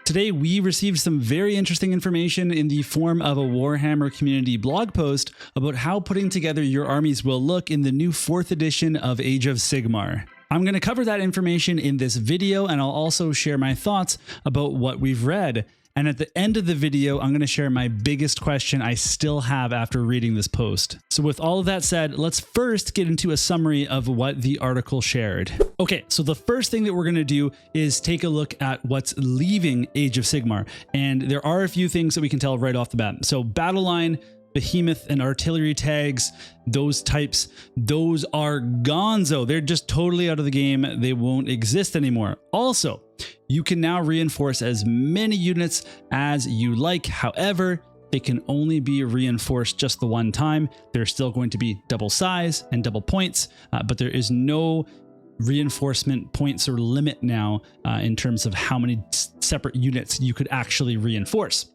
Today, we received some very interesting information in the form of a Warhammer community blog post about how putting together your armies will look in the new 4th edition of Age of Sigmar. I'm going to cover that information in this video, and I'll also share my thoughts about what we've read. And at the end of the video, I'm going to share my biggest question I still have after reading this post. So with all of that said, let's first get into a summary of what the article shared. Okay, so the first thing that we're going to do is take a look at what's leaving Age of Sigmar. And there are a few things that we can tell right off the bat. So battle line, behemoth, and artillery tags, those types, those are gonzo. They're just totally out of the game. They won't exist anymore. Also, you can now reinforce as many units as you like. However, they can only be reinforced just the one time. They're still going to be double size and double points, but there is no reinforcement points or limit now in terms of how many separate units you could actually reinforce.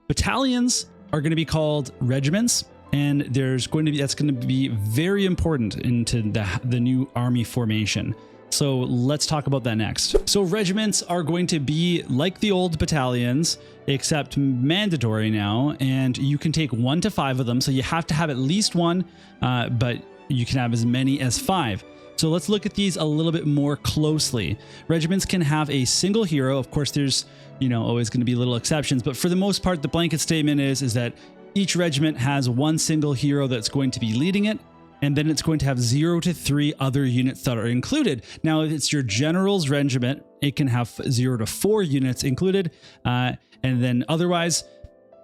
Battalions are going to be called regiments, and that's going to be very important into the new army formation. So let's talk about that next. So regiments are going to be like the old battalions, except mandatory now, and you can take 1 to 5 of them. So you have to have at least one, but you can have as many as 5. So let's look at these a little bit more closely. Regiments can have a single hero. Of course, there's, always going to be little exceptions, but for the most part, the blanket statement is that each regiment has one single hero that's going to be leading it, and then it's going to have 0 to 3 other units that are included. Now, if it's your general's regiment, it can have 0 to 4 units included, and then otherwise,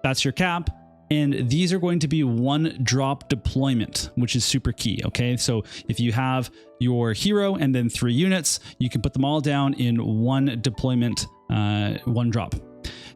that's your cap. And these are going to be 1-drop deployment, which is super key, okay? So if you have your hero and then 3 units, you can put them all down in 1 deployment, 1 drop.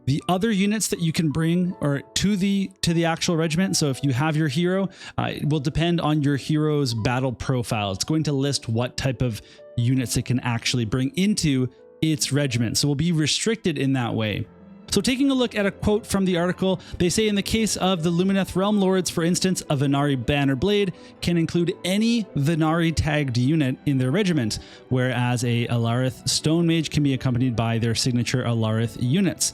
The other units that you can bring are to the actual regiment. So if you have your hero, it will depend on your hero's battle profile. It's going to list what type of units it can actually bring into its regiment. So we'll be restricted in that way. So taking a look at a quote from the article, they say in the case of the Lumineth Realm Lords, for instance, a Venari Banner Blade can include any Venari tagged unit in their regiment, whereas a Alarith Stone Mage can be accompanied by their signature Alarith units,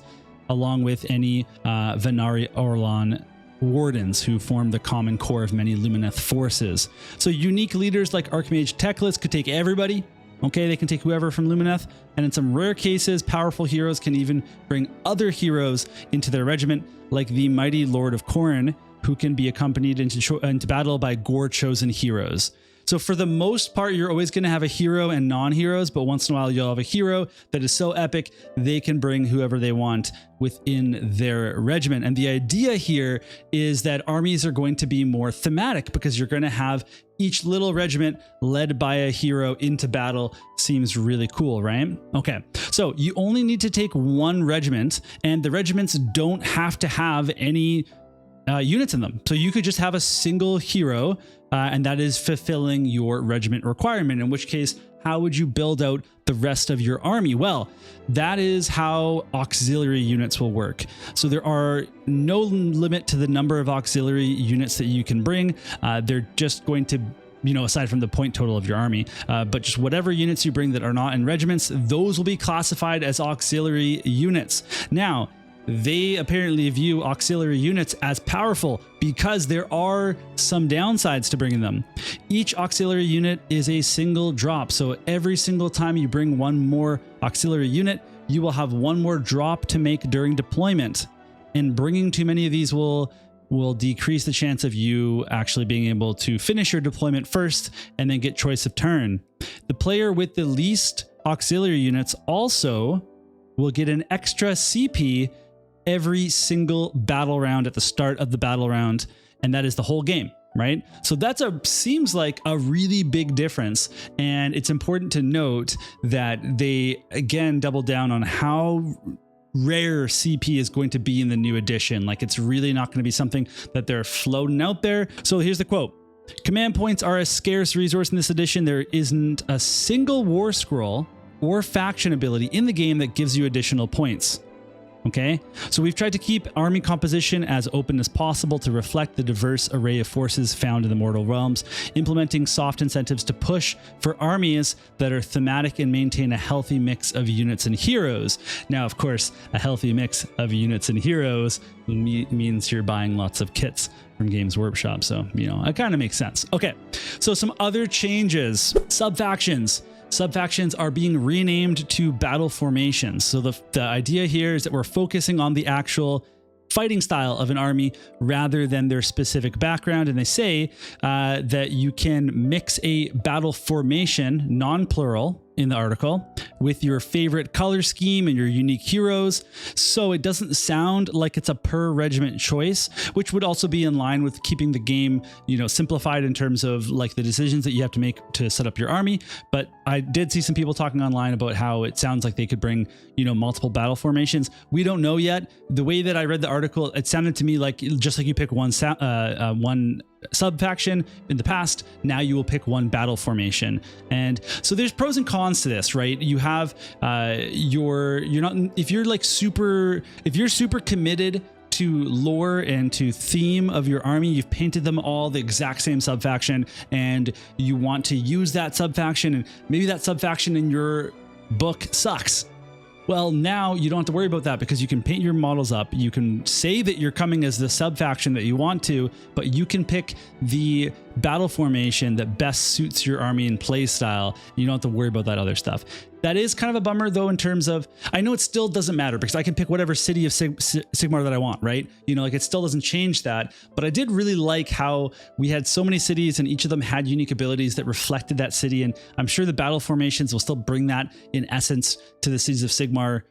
along with any Venari Orlan Wardens who form the common core of many Lumineth forces. So unique leaders like Archmage Teclis could take everybody. Okay, they can take whoever from Lumineth, and in some rare cases, powerful heroes can even bring other heroes into their regiment, like the mighty Lord of Khorne, who can be accompanied into battle by gore-chosen heroes. So for the most part, you're always going to have a hero and non-heroes, but once in a while you'll have a hero that is so epic, they can bring whoever they want within their regiment. And the idea here is that armies are going to be more thematic because you're going to have each little regiment led by a hero into battle. Seems really cool, right? Okay, so you only need to take 1 regiment, and the regiments don't have to have any units in them. So you could just have a single hero, and that is fulfilling your regiment requirement, in which case, how would you build out the rest of your army? Well, that is how auxiliary units will work. So there are no limit to the number of auxiliary units that you can bring. They're just going to, aside from the point total of your army, but just whatever units you bring that are not in regiments, those will be classified as auxiliary units. Now, they apparently view auxiliary units as powerful because there are some downsides to bringing them. Each auxiliary unit is a single drop, so every single time you bring 1 more auxiliary unit, you will have 1 more drop to make during deployment. And bringing too many of these will decrease the chance of you actually being able to finish your deployment first and then get choice of turn. The player with the least auxiliary units also will get an extra CP every single battle round at the start of the battle round, and that is the whole game, right? So seems like a really big difference, and it's important to note that they again double down on how rare CP is going to be in the new edition. Like, it's really not going to be something that they're floating out there. So here's the quote. Command points are a scarce resource in this edition. There isn't a single war scroll or faction ability in the game that gives you additional points. Okay, so we've tried to keep army composition as open as possible to reflect the diverse array of forces found in the Mortal Realms, implementing soft incentives to push for armies that are thematic and maintain a healthy mix of units and heroes. Now, of course, a healthy mix of units and heroes means you're buying lots of kits from Games Workshop, so, you know, it kind of makes sense. Okay, so some other changes. Sub-factions. Sub-factions are being renamed to battle formations. So the idea here is that we're focusing on the actual fighting style of an army rather than their specific background. And they say that you can mix a battle formation, non-plural in the article, with your favorite color scheme and your unique heroes. So it doesn't sound like it's a per regiment choice, which would also be in line with keeping the game, you know, simplified in terms of like the decisions that you have to make to set up your army. But I did see some people talking online about how it sounds like they could bring, you know, multiple battle formations. We don't know yet. The way that I read the article, it sounded to me like just like you pick one sub-faction in the past, now you will pick one battle formation. And so there's pros and cons to this, right? You have if you're super committed to lore and to theme of your army, you've painted them all the exact same sub-faction and you want to use that sub-faction, and maybe that sub-faction in your book sucks. Well, now you don't have to worry about that because you can paint your models up. You can say that you're coming as the sub-faction that you want to, but you can pick the battle formation that best suits your army and play style. You don't have to worry about that other stuff. That is kind of a bummer though, in terms of, I know it still doesn't matter because I can pick whatever city of Sigmar that I want, right? You know, like it still doesn't change that, but I did really like how we had so many cities and each of them had unique abilities that reflected that city. And I'm sure the battle formations will still bring that in essence to the cities of Sigmar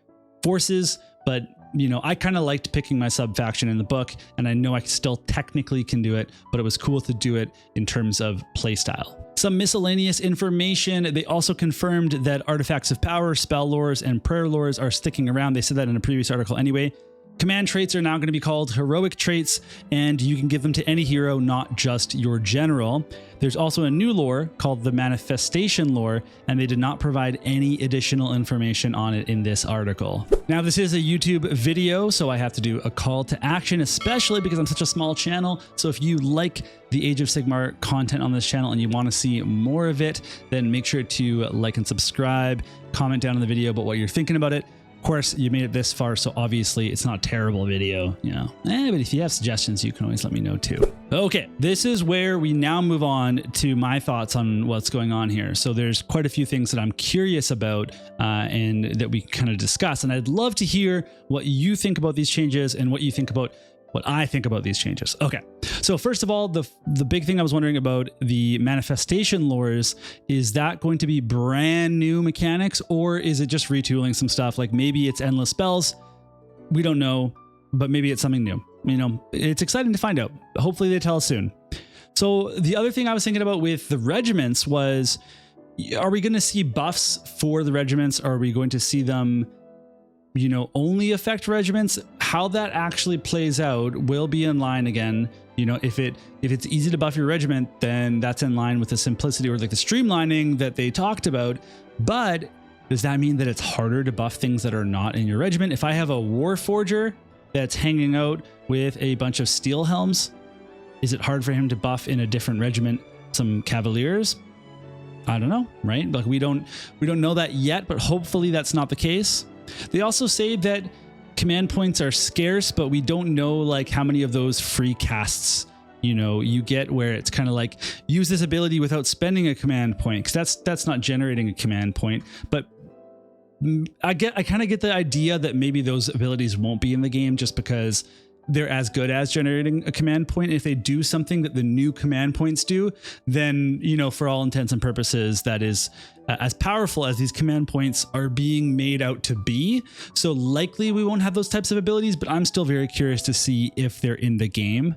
forces, but you know, I kind of liked picking my sub-faction in the book, and I know I still technically can do it, but it was cool to do it in terms of playstyle. Some miscellaneous information. They also confirmed that artifacts of power, spell lores, and prayer lores are sticking around. They said that in a previous article anyway. Command traits are now going to be called heroic traits, and you can give them to any hero, not just your general. There's also a new lore called the Manifestation lore, and they did not provide any additional information on it in this article. Now, this is a YouTube video, so I have to do a call to action, especially because I'm such a small channel. So if you like the Age of Sigmar content on this channel and you want to see more of it, then make sure to like and subscribe, comment down in the video about what you're thinking about it. Of course, you made it this far, so obviously it's not a terrible video, you know. But if you have suggestions, you can always let me know too. Okay, this is where we now move on to my thoughts on what's going on here. So there's quite a few things that I'm curious about and that we kind of discuss. And I'd love to hear what you think about these changes and what you think about what I think about these changes. Okay, so first of all, the big thing I was wondering about the manifestation lores, is that going to be brand new mechanics, or is it just retooling some stuff? Like maybe it's endless spells, we don't know, but maybe it's something new. You know, it's exciting to find out. Hopefully they tell us soon. So the other thing I was thinking about with the regiments was, are we going to see buffs for the regiments? Are we going to see them, you know, only affect regiments? How that actually plays out will be in line again. You know, if it's easy to buff your regiment, then that's in line with the simplicity or like the streamlining that they talked about. But does that mean that it's harder to buff things that are not in your regiment? If I have a Warforger that's hanging out with a bunch of steel helms, is it hard for him to buff in a different regiment some cavaliers? I don't know, right? Like we don't know that yet, but hopefully that's not the case. They also say that command points are scarce, but we don't know like how many of those free casts, you know, you get where it's kind of like use this ability without spending a command point, because that's not generating a command point. But I kind of get the idea that maybe those abilities won't be in the game just because they're as good as generating a command point. If they do something that the new command points do, then, you know, for all intents and purposes, that is as powerful as these command points are being made out to be. So likely we won't have those types of abilities, but I'm still very curious to see if they're in the game.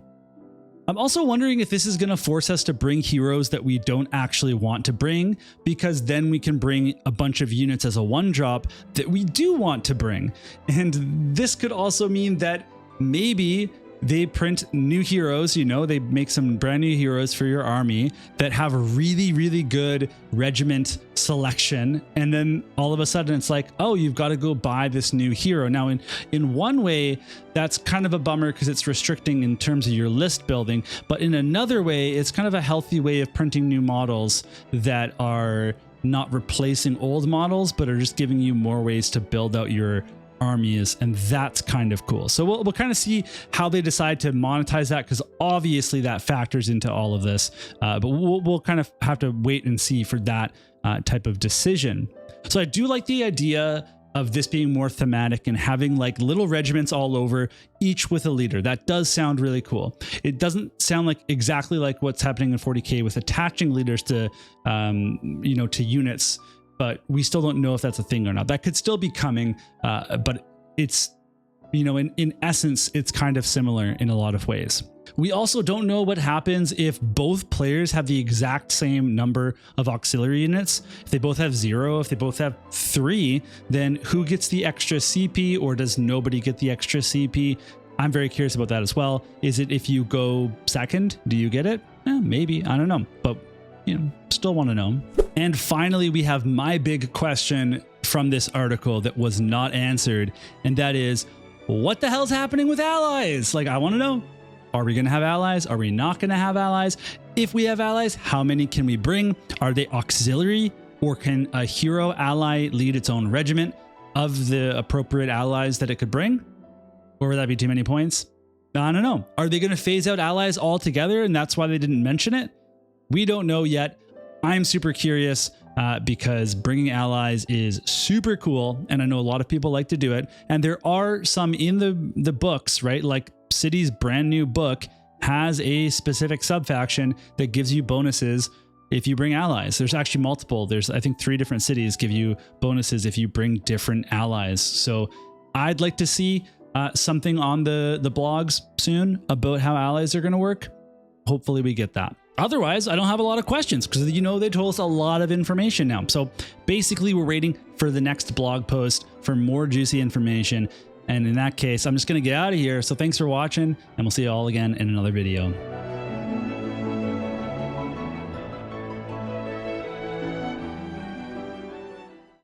I'm also wondering if this is going to force us to bring heroes that we don't actually want to bring, because then we can bring a bunch of units as a one drop that we do want to bring. And this could also mean that maybe They print new heroes, you know, they make some brand new heroes for your army that have a really, really good regiment selection. And then all of a sudden it's like, oh, you've got to go buy this new hero. Now, in one way, that's kind of a bummer because it's restricting in terms of your list building. But in another way, it's kind of a healthy way of printing new models that are not replacing old models, but are just giving you more ways to build out your armies, and that's kind of cool. So we'll kind of see how they decide to monetize that, because obviously that factors into all of this, but we'll kind of have to wait and see for that type of decision. So I do like the idea of this being more thematic and having like little regiments all over, each with a leader. That does sound really cool. It doesn't sound like exactly like what's happening in 40K with attaching leaders to you know, to units, but we still don't know if that's a thing or not. That could still be coming, but it's, you know, in essence, it's kind of similar in a lot of ways. We also don't know what happens if both players have the exact same number of auxiliary units. If they both have 0, if they both have 3, then who gets the extra CP, or does nobody get the extra CP? I'm very curious about that as well. Is it if you go second, do you get it? Maybe, I don't know, but you know, still want to know. And finally, we have my big question from this article that was not answered, and that is, what the hell's happening with allies? Like, I want to know. Are we going to have allies? Are we not going to have allies? If we have allies, how many can we bring? Are they auxiliary, or can a hero ally lead its own regiment of the appropriate allies that it could bring? Or would that be too many points? I don't know. Are they going to phase out allies altogether, and that's why they didn't mention it? We don't know yet. I'm super curious because bringing allies is super cool, and I know a lot of people like to do it. And there are some in the books, right? Like City's brand new book has a specific subfaction that gives you bonuses if you bring allies. There's actually multiple. There's, I think, 3 different cities give you bonuses if you bring different allies. So I'd like to see something on the blogs soon about how allies are going to work. Hopefully we get that. Otherwise, I don't have a lot of questions because, you know, they told us a lot of information now. So basically, we're waiting for the next blog post for more juicy information. And in that case, I'm just going to get out of here. So thanks for watching, and we'll see you all again in another video.